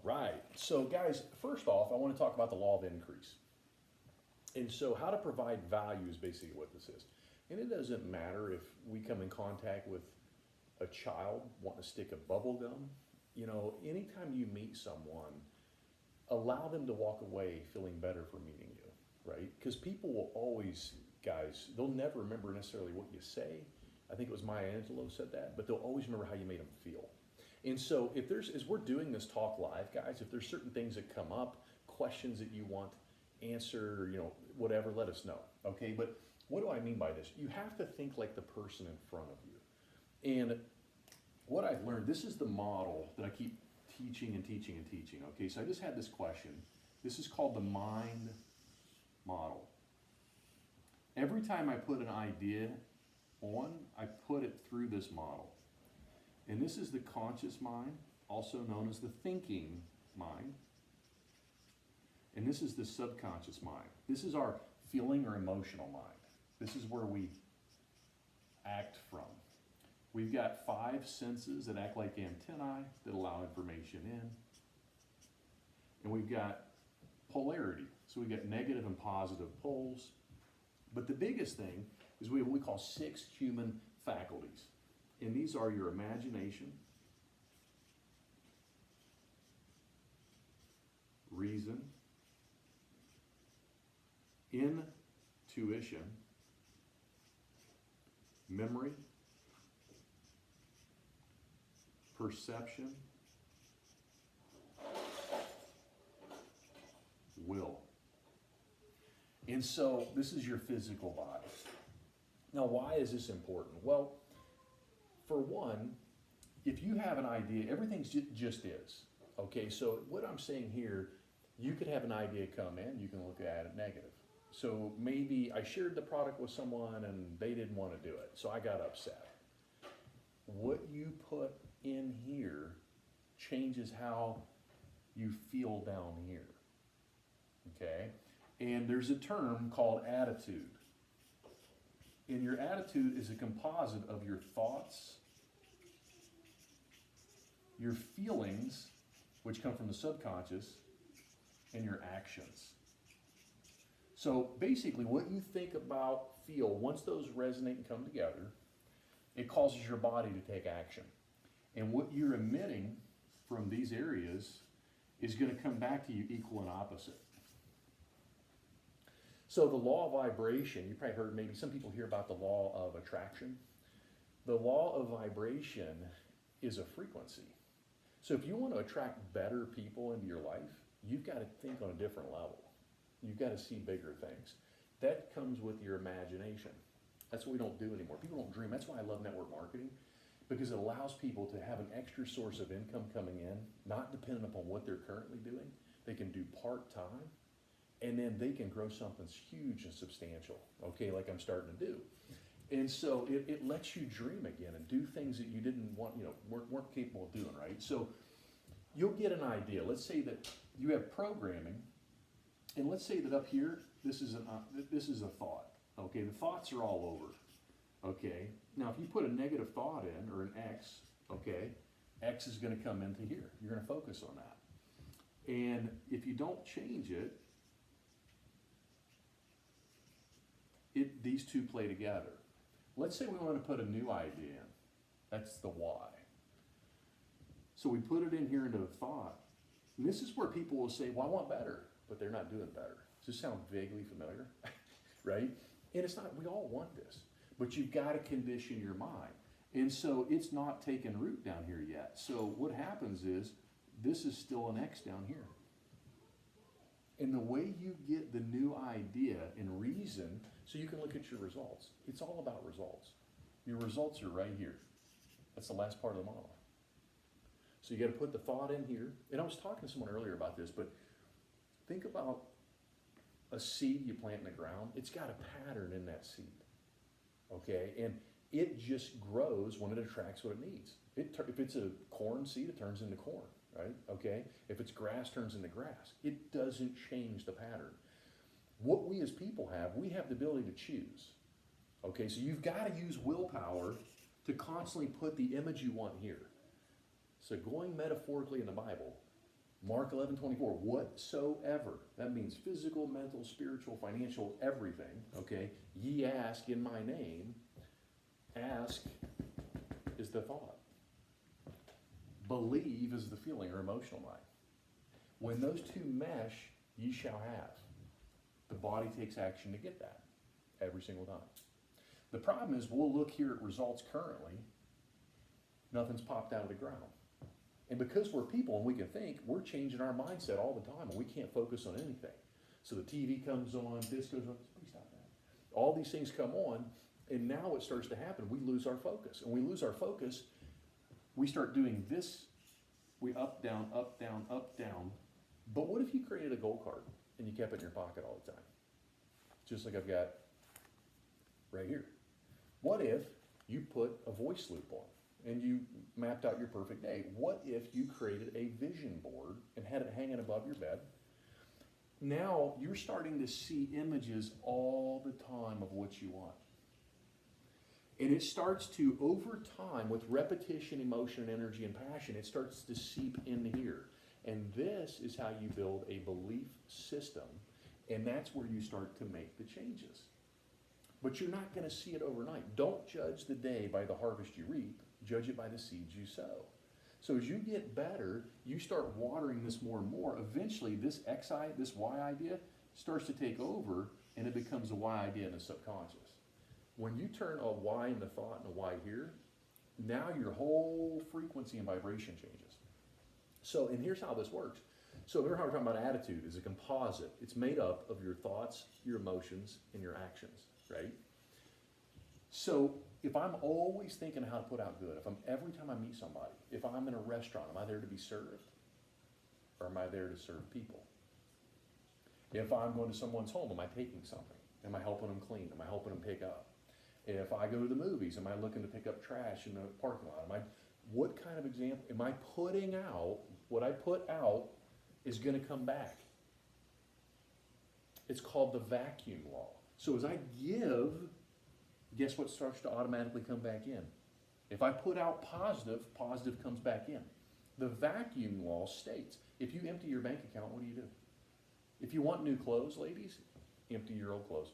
right. So, guys, first off, I want to talk about the law of increase. And so, how to provide value is basically what this is. And it doesn't matter if we come in contact with a child wanting to stick a bubble gum. You know, anytime you meet someone, allow them to walk away feeling better for meeting you, right? Because people will always, guys, they'll never remember necessarily what you say. I think it was Maya Angelou said that, but they'll always remember how you made them feel. And so if there's, as we're doing this talk live, guys, if there's certain things that come up, questions that you want answer, you know, whatever, let us know, okay? But what do I mean by this? You have to think like the person in front of you. And what I've learned, this is the model that I keep teaching and teaching and teaching, okay? So I just had this question. This is called the mind model. Every time I put an idea on, I put it through this model. And this is the conscious mind, also known as the thinking mind. And this is the subconscious mind. This is our feeling or emotional mind. This is where we act from. We've got 5 senses that act like antennae that allow information in. And we've got polarity. So we've got negative and positive poles. But the biggest thing is we have what we call 6 human faculties. And these are your imagination, reason, intuition, memory, perception, will. And so this is your physical body. Now, why is this important? Well, for one, if you have an idea, everything just is. Okay, so what I'm saying here, you could have an idea come in, you can look at it negative. So maybe I shared the product with someone and they didn't want to do it, so I got upset. What you put in here changes how you feel down here. Okay, and there's a term called attitude. And your attitude is a composite of your thoughts, your feelings, which come from the subconscious, and your actions. So basically, what you think about, feel, once those resonate and come together, it causes your body to take action. And what you're emitting from these areas is going to come back to you equal and opposite. So the law of vibration, you probably heard, maybe some people hear about the law of attraction. The law of vibration is a frequency. So if you want to attract better people into your life, you've got to think on a different level. You've got to see bigger things. That comes with your imagination. That's what we don't do anymore. People don't dream. That's why I love network marketing, because it allows people to have an extra source of income coming in, not dependent upon what they're currently doing. They can do part-time, and then they can grow something huge and substantial, okay, like I'm starting to do. And so it lets you dream again and do things that you didn't want, you know, weren't capable of doing, right? So you'll get an idea. Let's say that you have programming, and let's say that up here, this is a thought, okay? The thoughts are all over, okay? Now, if you put a negative thought in, or an X, okay, X is gonna come into here. You're gonna focus on that. And if you don't change it, these two play together. Let's say we want to put a new idea in. That's the Y. So we put it in here into a thought. And this is where people will say, well, I want better, but they're not doing better. Does this sound vaguely familiar? Right? And it's not, we all want this, but you've got to condition your mind. And so it's not taken root down here yet. So what happens is, this is still an X down here. And the way you get the new idea and reason, so you can look at your results. It's all about results. Your results are right here. That's the last part of the model. So you got to put the thought in here. And I was talking to someone earlier about this, but think about a seed you plant in the ground. It's got a pattern in that seed, okay? And it just grows when it attracts what it needs. If it's a corn seed, it turns into corn, right? Okay? If it's grass, it turns into grass. It doesn't change the pattern. What we as people have, we have the ability to choose. Okay, so you've got to use willpower to constantly put the image you want here. So going metaphorically in the Bible, Mark 11:24, whatsoever. That means physical, mental, spiritual, financial, everything, okay? Ye ask in my name. Ask is the thought. Believe is the feeling or emotional mind. When those two mesh, ye shall have. The body takes action to get that every single time. The problem is we'll look here at results currently. Nothing's popped out of the ground. And because we're people and we can think, we're changing our mindset all the time and we can't focus on anything. So the TV comes on, this goes on, please stop that. All these things come on, and now what starts to happen, we lose our focus. And we lose our focus, we start doing this, we up, down, up, down, up, down. But what if you created a goal card and you kept it in your pocket all the time? Just like I've got right here. What if you put a voice loop on and you mapped out your perfect day? What if you created a vision board and had it hanging above your bed? Now you're starting to see images all the time of what you want. And it starts to, over time, with repetition, emotion, energy, and passion, it starts to seep in here. And this is how you build a belief system. And that's where you start to make the changes. But you're not going to see it overnight. Don't judge the day by the harvest you reap. Judge it by the seeds you sow. So as you get better, you start watering this more and more. Eventually, this this Y idea starts to take over, and it becomes a Y idea in the subconscious. When you turn a Y in the thought and a Y here, now your whole frequency and vibration changes. So, and here's how this works. So remember how we're talking about attitude is a composite. It's made up of your thoughts, your emotions, and your actions, right? So if I'm always thinking how to put out good, every time I meet somebody, if I'm in a restaurant, am I there to be served? Or am I there to serve people? If I'm going to someone's home, am I taking something? Am I helping them clean? Am I helping them pick up? If I go to the movies, am I looking to pick up trash in the parking lot? What kind of example, am I putting out, what I put out is going to come back. It's called the vacuum law. So as I give, guess what starts to automatically come back in? If I put out positive, positive comes back in. The vacuum law states, if you empty your bank account, what do? If you want new clothes, ladies, empty your old clothes.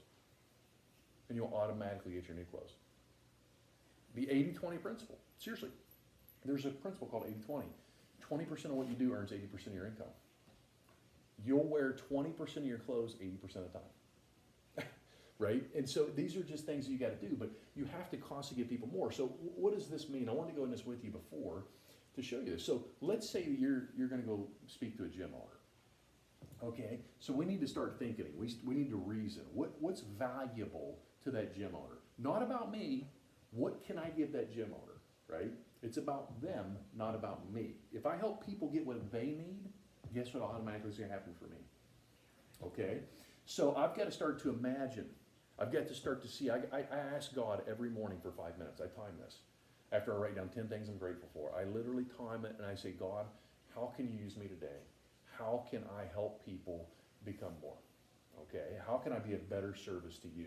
And you'll automatically get your new clothes. The 80-20 principle. Seriously, there's a principle called 80-20. 20% of what you do earns 80% of your income. You'll wear 20% of your clothes 80% of the time. Right? And so these are just things that you got to do, but you have to constantly give people more. So what does this mean? I wanted to go in this with you before to show you this. So let's say that you're going to go speak to a gym owner. Okay? So we need to start thinking. We need to reason. What's valuable to that gym owner? Not about me. What can I give that gym owner? Right? It's about them, not about me. If I help people get what they need, guess what automatically is going to happen for me? Okay? So I've got to start to imagine. I've got to start to see. I ask God every morning for 5 minutes. I time this. After I write down 10 things I'm grateful for, I literally time it and I say, God, how can you use me today? How can I help people become more? Okay? How can I be a better service to you?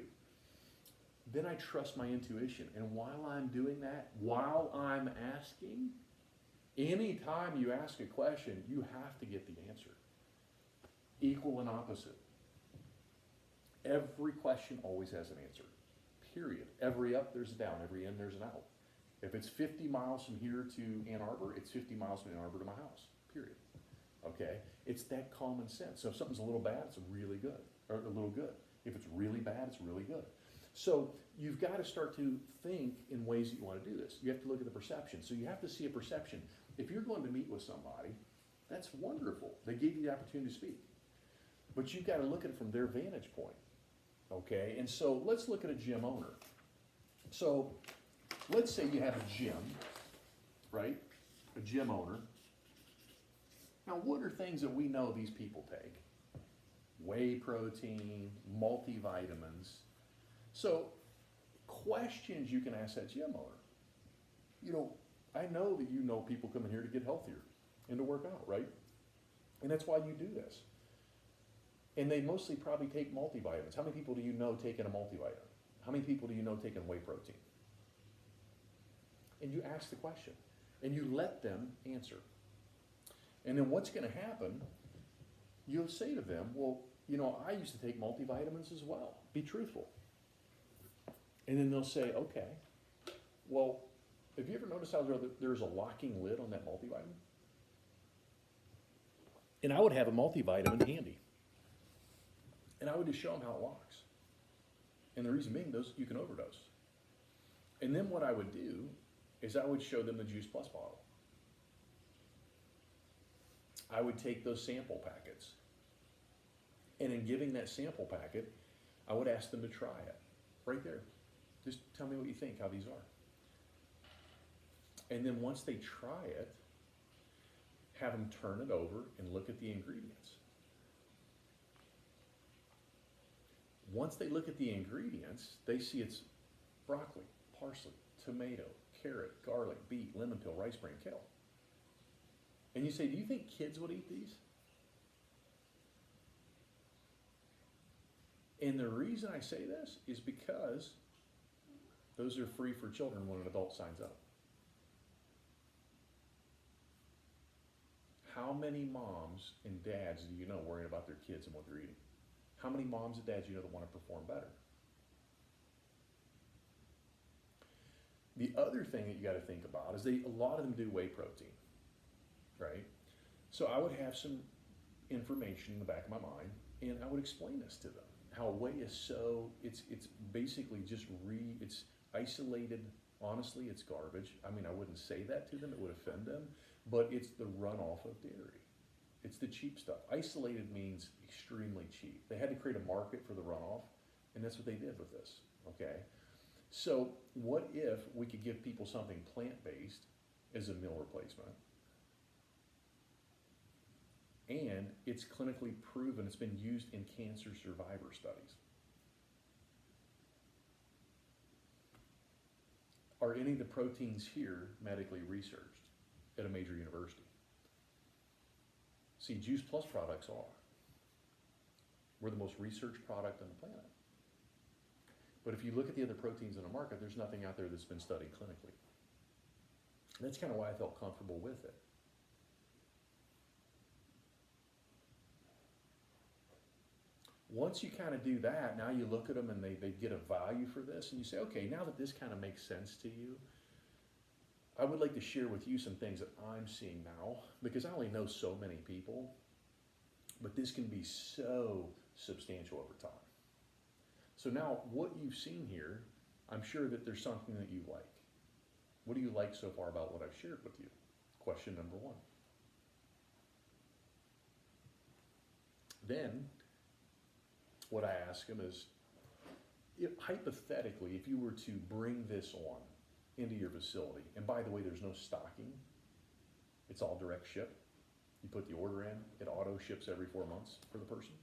Then I trust my intuition. And while I'm doing that, while I'm asking, anytime you ask a question, you have to get the answer. Equal and opposite. Every question always has an answer, period. Every up, there's a down. Every in, there's an out. If it's 50 miles from here to Ann Arbor, it's 50 miles from Ann Arbor to my house, period. Okay? It's that common sense. So if something's a little bad, it's really good, or a little good. If it's really bad, it's really good. So you've got to start to think in ways that you want to do this. You have to look at the perception. So you have to see a perception. If you're going to meet with somebody, that's wonderful. They gave you the opportunity to speak. But you've got to look at it from their vantage point. Okay? And so let's look at a gym owner. So let's say you have a gym, right? A gym owner. Now, what are things that we know these people take? Whey protein, multivitamins. So, questions you can ask that gym owner. You know, I know that you know people coming here to get healthier and to work out, right? And that's why you do this. And they mostly probably take multivitamins. How many people do you know taking a multivitamin? How many people do you know taking whey protein? And you ask the question, and you let them answer. And then what's gonna happen, you'll say to them, well, I used to take multivitamins as well. Be truthful. And then they'll say, okay, well, have you ever noticed how there's a locking lid on that multivitamin? And I would have a multivitamin handy. And I would just show them how it locks. And the reason being, you can overdose. And then what I would do is I would show them the Juice Plus bottle. I would take those sample packets. And in giving that sample packet, I would ask them to try it. Right there. Just tell me what you think, how these are. And then once they try it, have them turn it over and look at the ingredients. Once they look at the ingredients, they see it's broccoli, parsley, tomato, carrot, garlic, beet, lemon peel, rice bran, kale. And you say, do you think kids would eat these? And the reason I say this is because those are free for children when an adult signs up. How many moms and dads do you know worrying about their kids and what they're eating? How many moms and dads do you know that want to perform better? The other thing that you got to think about is a lot of them do whey protein, right? So I would have some information in the back of my mind, and I would explain this to them. How whey is it's basically just it's isolated. Honestly, it's garbage. I mean, I wouldn't say that to them, it would offend them, but it's the runoff of dairy. It's the cheap stuff. Isolated means extremely cheap. They had to create a market for the runoff, and that's what they did with this, okay? So what if we could give people something plant-based as a meal replacement, and it's clinically proven, it's been used in cancer survivor studies? Are any of the proteins here medically researched at a major university? See, Juice Plus products are. We're the most researched product on the planet. But if you look at the other proteins in the market, there's nothing out there that's been studied clinically. And that's kind of why I felt comfortable with it. Once you kind of do that, now you look at them and they get a value for this, and you say, okay, now that this kind of makes sense to you, I would like to share with you some things that I'm seeing now, because I only know so many people, but this can be so substantial over time. So now what you've seen here, I'm sure that there's something that you like. What do you like so far about what I've shared with you? Question number one. Then what I ask them is, hypothetically, if you were to bring this on into your facility, and by the way, there's no stocking, it's all direct ship. You put the order in, it auto ships every 4 months for the person.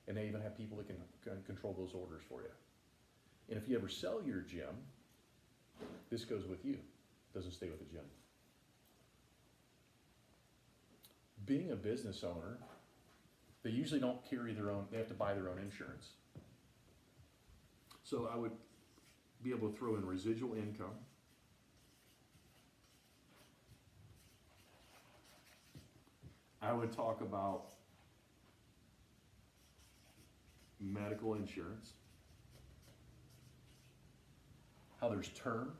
And they even have people that can control those orders for you. And if you ever sell your gym, this goes with you. It doesn't stay with the gym. Being a business owner, they usually don't carry their own, they have to buy their own insurance. So I would be able to throw in residual income. I would talk about medical insurance, how there's term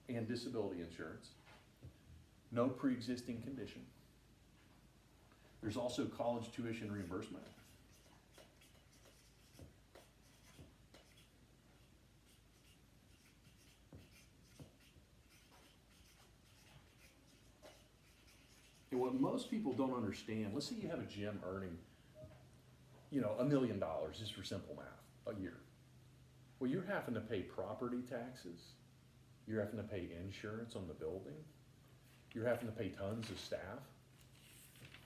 and disability insurance, no pre-existing condition. There's also college tuition reimbursement. And what most people don't understand, let's say you have a gym earning, $1 million, just for simple math, a year. Well, you're having to pay property taxes. You're having to pay insurance on the building. You're having to pay tons of staff.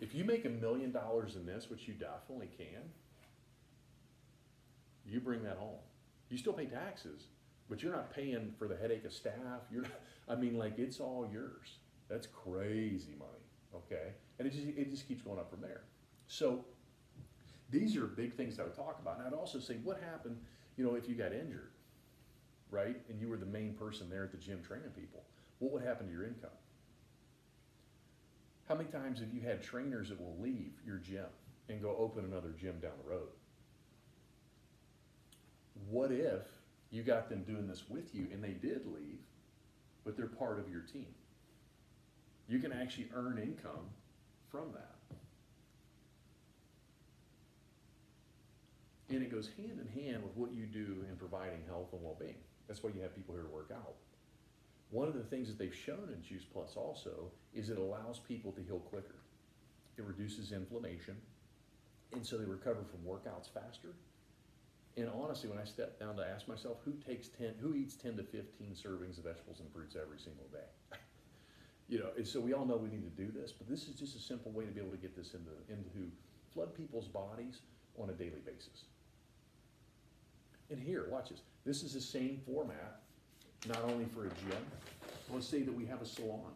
If you make $1 million in this, which you definitely can, you bring that home. You still pay taxes, but you're not paying for the headache of staff. It's all yours. That's crazy money, okay? And it just keeps going up from there. So these are big things that I would talk about. And I'd also say, what happened, if you got injured, right? And you were the main person there at the gym training people, what would happen to your income? How many times have you had trainers that will leave your gym and go open another gym down the road? What if you got them doing this with you and they did leave, but they're part of your team? You can actually earn income from that. And it goes hand in hand with what you do in providing health and well-being. That's why you have people here to work out. One of the things that they've shown in Juice Plus also is it allows people to heal quicker. It reduces inflammation, and so they recover from workouts faster. And honestly, when I step down to ask myself, who eats 10 to 15 servings of vegetables and fruits every single day? And so we all know we need to do this, but this is just a simple way to be able to get this into flood people's bodies on a daily basis. And here, watch this. This is the same format, not only for a gym. Let's say that we have a salon.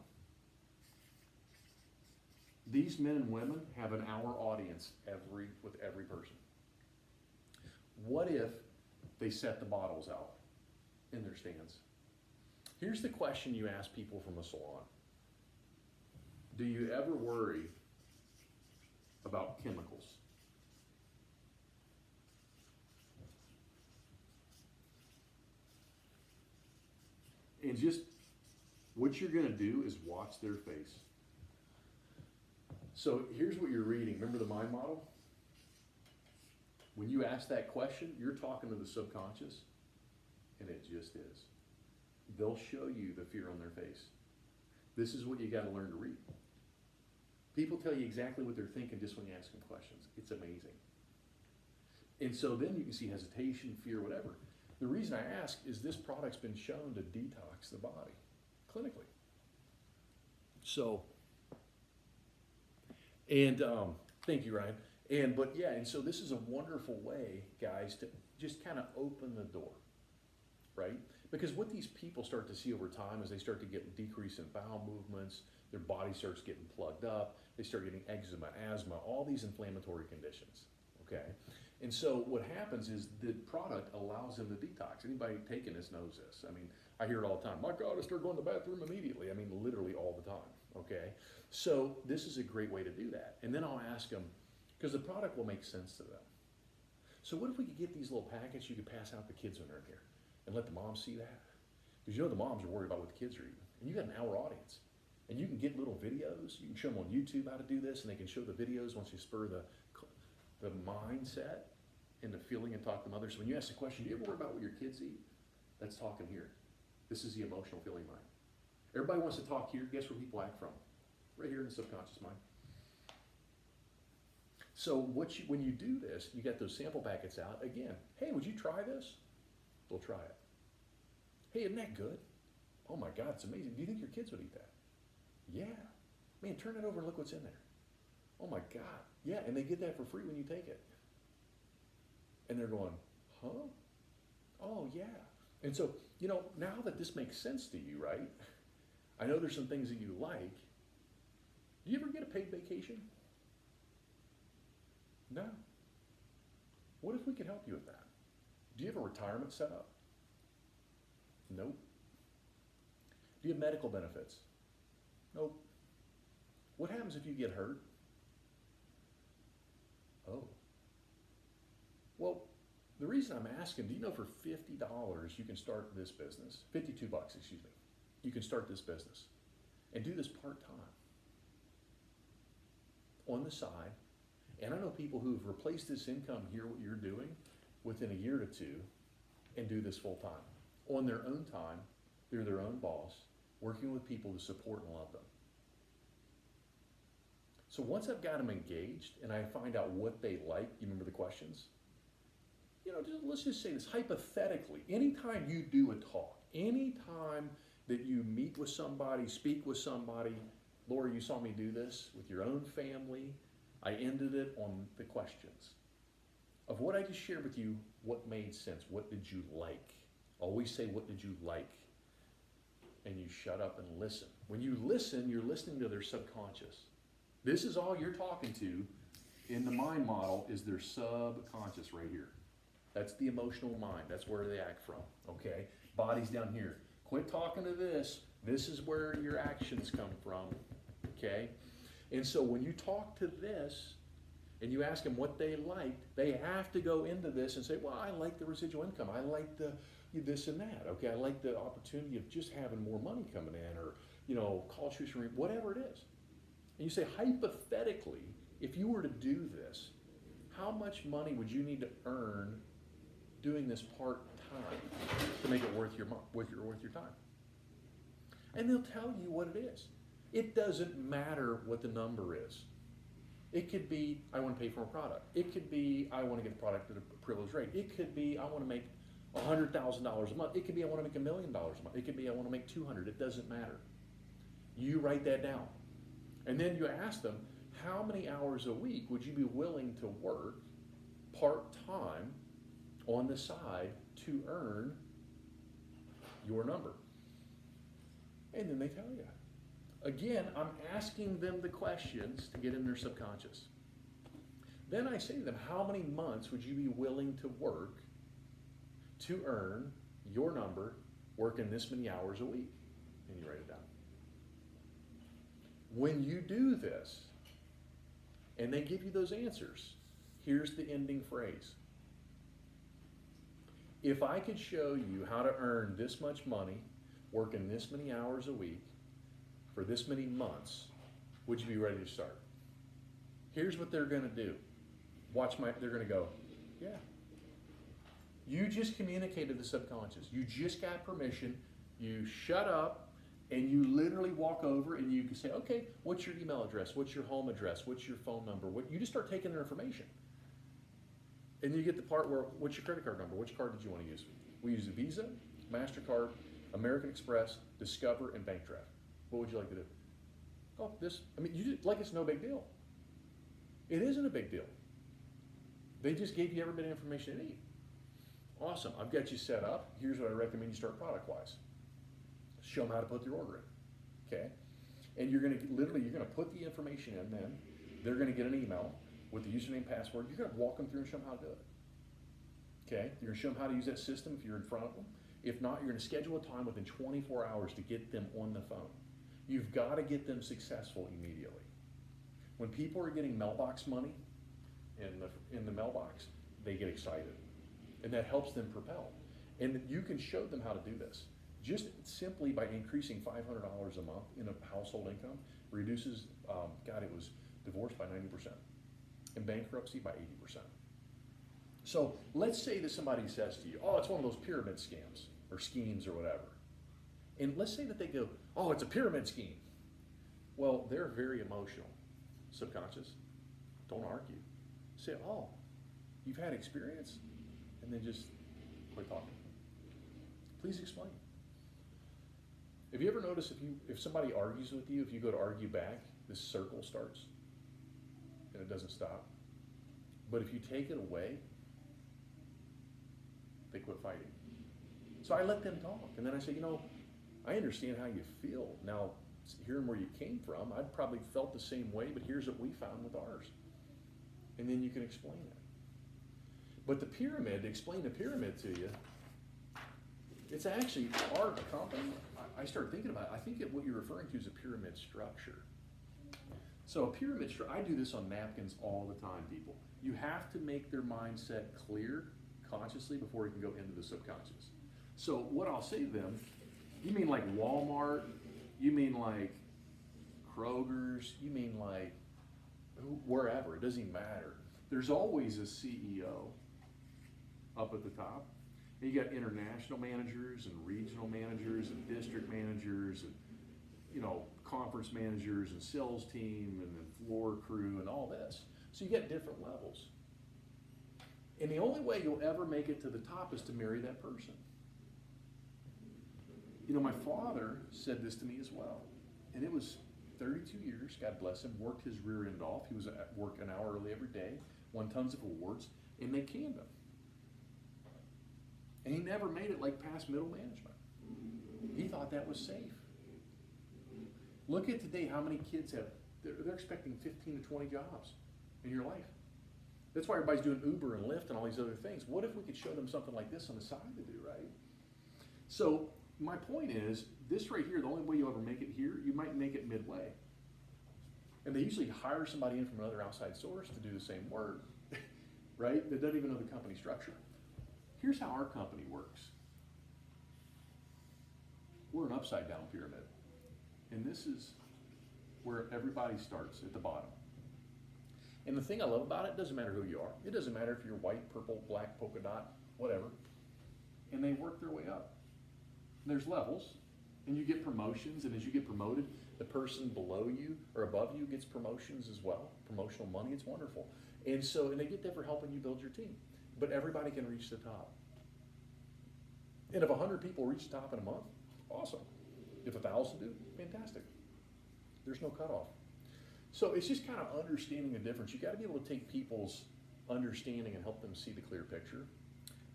These men and women have an hour audience with every person. What if they set the bottles out in their stands? Here's the question you ask people from a salon. Do you ever worry about chemicals? And just what you're going to do is watch their face. So here's what you're reading. Remember the mind model? When you ask that question, you're talking to the subconscious, and it just is. They'll show you the fear on their face. This is what you got to learn to read. People tell you exactly what they're thinking just when you ask them questions. It's amazing. And so then you can see hesitation, fear, whatever. The reason I ask is this product's been shown to detox the body clinically. So, and thank you, Ryan. And so this is a wonderful way, guys, to just kind of open the door, right? Because what these people start to see over time is they start to get decrease in bowel movements, their body starts getting plugged up, they start getting eczema, asthma, all these inflammatory conditions, okay? And so what happens is the product allows them to detox. Anybody taking this knows this. I mean, I hear it all the time. My God, I start going to the bathroom immediately. I mean, literally all the time, okay? So this is a great way to do that. And then I'll ask them, because the product will make sense to them. So what if we could get these little packets you could pass out to kids when they're in here and let the moms see that? Because the moms are worried about what the kids are eating. And you got an hour audience. And you can get little videos. You can show them on YouTube how to do this, and they can show the videos once you spur the mindset and the feeling and talk to them others. So when you ask the question, do you ever worry about what your kids eat? That's talking here. This is the emotional feeling mind. Everybody wants to talk here. Guess where people act from? Right here in the subconscious mind. So when you do this, you get those sample packets out. Again, hey, would you try this? They'll try it. Hey, isn't that good? Oh my God, it's amazing. Do you think your kids would eat that? Yeah. Man, turn it over and look what's in there. Oh my God. Yeah, and they get that for free when you take it. And they're going, huh? Oh yeah. And so, now that this makes sense to you, right? I know there's some things that you like. Do you ever get a paid vacation? No. What if we could help you with that? Do you have a retirement set up? Nope. Do you have medical benefits? Nope. What happens if you get hurt? Oh. Well, the reason I'm asking, do you know for $50 you can start this business? $52, excuse me. You can start this business and do this part-time on the side. And I know people who've replaced this income here, what you're doing, within a year or two, and do this full-time. On their own time, they're their own boss, working with people to support and love them. So once I've got them engaged and I find out what they like, you remember the questions? Let's just say this, hypothetically, anytime you do a talk, anytime that you meet with somebody, speak with somebody, Laura, you saw me do this with your own family, I ended it on the questions of what I just shared with you, what made sense, what did you like? Always say, what did you like? And you shut up and listen. When you listen, you're listening to their subconscious. This is all you're talking to in the mind model is their subconscious right here. That's the emotional mind. That's where they act from, okay? Body's down here. Quit talking to this. This is where your actions come from, okay? And so when you talk to this and you ask them what they liked, they have to go into this and say, well, I like the residual income. I like the this and that. Okay, I like the opportunity of just having more money coming in, or college tuition, whatever it is. And you say, hypothetically, if you were to do this, how much money would you need to earn doing this part-time to make it worth your time? And they'll tell you what it is. It doesn't matter what the number is. It could be, I want to pay for a product. It could be, I want to get the product at a privileged rate. It could be, I want to make $100,000 a month. It could be, I want to make $1 million a month. It could be, I want to make 200. It doesn't matter. You write that down. And then you ask them, how many hours a week would you be willing to work part-time on the side to earn your number? And then they tell you. Again, I'm asking them the questions to get in their subconscious. Then I say to them, how many months would you be willing to work to earn your number working this many hours a week? And you write it down. When you do this, and they give you those answers, here's the ending phrase. If I could show you how to earn this much money, working this many hours a week, for this many months, would you be ready to start? Here's what they're gonna do. They're gonna go, yeah. You just communicated the subconscious. You just got permission. You shut up, and you literally walk over and you can say, okay, what's your email address? What's your home address? What's your phone number? You just start taking their information. And you get the part where, what's your credit card number? Which card did you want to use? We use a Visa, MasterCard, American Express, Discover, and Bank Draft. What would you like to do? Oh, this, like it's no big deal. It isn't a big deal. They just gave you every bit of information you need. Awesome, I've got you set up. Here's what I recommend you start product-wise. Show them how to put their order in, okay? And you're gonna put the information in then. They're gonna get an email with the username and password. You're gonna walk them through and show them how to do it. Okay, you're gonna show them how to use that system if you're in front of them. If not, you're gonna schedule a time within 24 hours to get them on the phone. You've gotta get them successful immediately. When people are getting mailbox money in the mailbox, they get excited. And that helps them propel. And you can show them how to do this. Just simply by increasing $500 a month in a household income reduces, it was divorce by 90% and bankruptcy by 80%. So let's say that somebody says to you, oh, it's one of those pyramid scams or schemes or whatever. And let's say that they go, oh, it's a pyramid scheme. Well, they're very emotional. Subconscious, don't argue. Say, oh, you've had experience? And then just quit talking. Please explain. Have you ever noticed if somebody argues with you, if you go to argue back, this circle starts and it doesn't stop? But if you take it away, they quit fighting. So I let them talk, and then I say, I understand how you feel. Now, hearing where you came from, I'd probably felt the same way, but here's what we found with ours. And then you can explain it. But the pyramid, to explain the pyramid to you, it's actually our company. I started thinking about it. I think what you're referring to is a pyramid structure. So a pyramid structure, I do this on napkins all the time, people. You have to make their mindset clear consciously before you can go into the subconscious. So what I'll say to them, you mean like Walmart? You mean like Kroger's? You mean like wherever? It doesn't even matter. There's always a CEO up at the top. And you got international managers and regional managers and district managers and conference managers and sales team and then floor crew and all this. So you get different levels. And the only way you'll ever make it to the top is to marry that person. My father said this to me as well. And it was 32 years, God bless him, worked his rear end off. He was at work an hour early every day, won tons of awards, and they canned him. And he never made it like past middle management. He thought that was safe. Look at today how many kids they're expecting 15 to 20 jobs in your life. That's why everybody's doing Uber and Lyft and all these other things. What if we could show them something like this on the side to do, right? So my point is, this right here, the only way you'll ever make it here, you might make it midway. And they usually hire somebody in from another outside source to do the same work, right? That doesn't even know the company structure. Here's how our company works. We're an upside down pyramid. And this is where everybody starts at the bottom. And the thing I love about it, doesn't matter who you are. It doesn't matter if you're white, purple, black, polka dot, whatever. And they work their way up. There's levels, and you get promotions, and as you get promoted, the person below you or above you gets promotions as well, promotional money. It's wonderful. And they get there for helping you build your team. But everybody can reach the top. And if 100 people reach the top in a month, awesome. If 1,000 do, fantastic. There's no cutoff. So it's just kind of understanding the difference. You got to be able to take people's understanding and help them see the clear picture.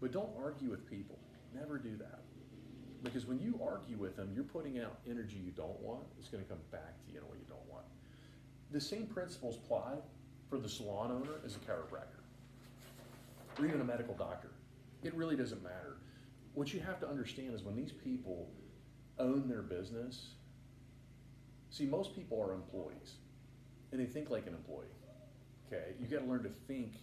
But don't argue with people. Never do that. Because when you argue with them, you're putting out energy you don't want. It's going to come back to you in a way you don't want. The same principles apply for the salon owner as a chiropractor, or even a medical doctor. It really doesn't matter. What you have to understand is when these people own their business, see, most people are employees, and they think like an employee. Okay, you got to learn to think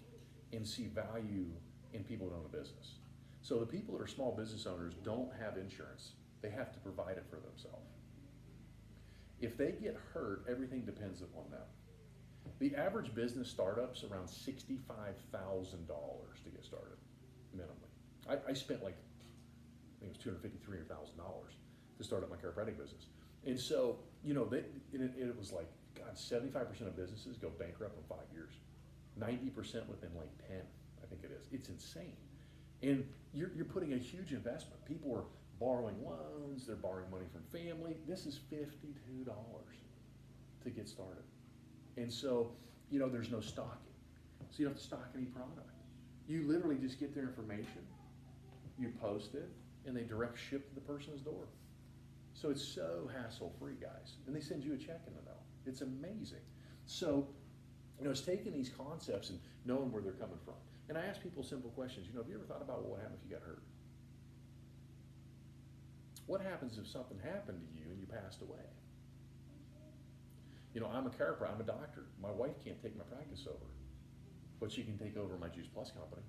and see value in people that own a business. So the people that are small business owners don't have insurance. They have to provide it for themselves. If they get hurt, everything depends upon them. The average business startup's around $65,000 to get started, minimally. I spent like, I think it was $250,000, $300,000 to start up my chiropractic business. And so, it was like, God, 75% of businesses go bankrupt in 5 years. 90% within like 10, I think it is. It's insane. And you're putting a huge investment. People are borrowing loans, they're borrowing money from family. This is $52 to get started. And so, there's no stocking. So you don't have to stock any product. You literally just get their information, you post it, and they direct ship to the person's door. So it's so hassle-free, guys. And they send you a check in the mail. It's amazing. So, it's taking these concepts and knowing where they're coming from. And I ask people simple questions. Have you ever thought about what would happen if you got hurt? What happens if something happened to you and you passed away? I'm a chiropractor, I'm a doctor. My wife can't take my practice over, but she can take over my Juice Plus company.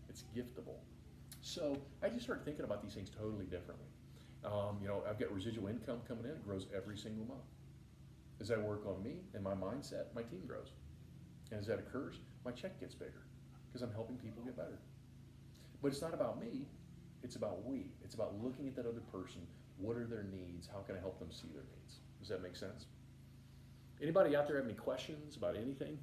It's giftable. So I just started thinking about these things totally differently. I've got residual income coming in. It grows every single month. As I work on me and my mindset, my team grows. And as that occurs, my check gets bigger because I'm helping people get better. But it's not about me. It's about we. It's about looking at that other person. What are their needs? How can I help them see their needs? Does that make sense? Anybody out there have any questions about anything?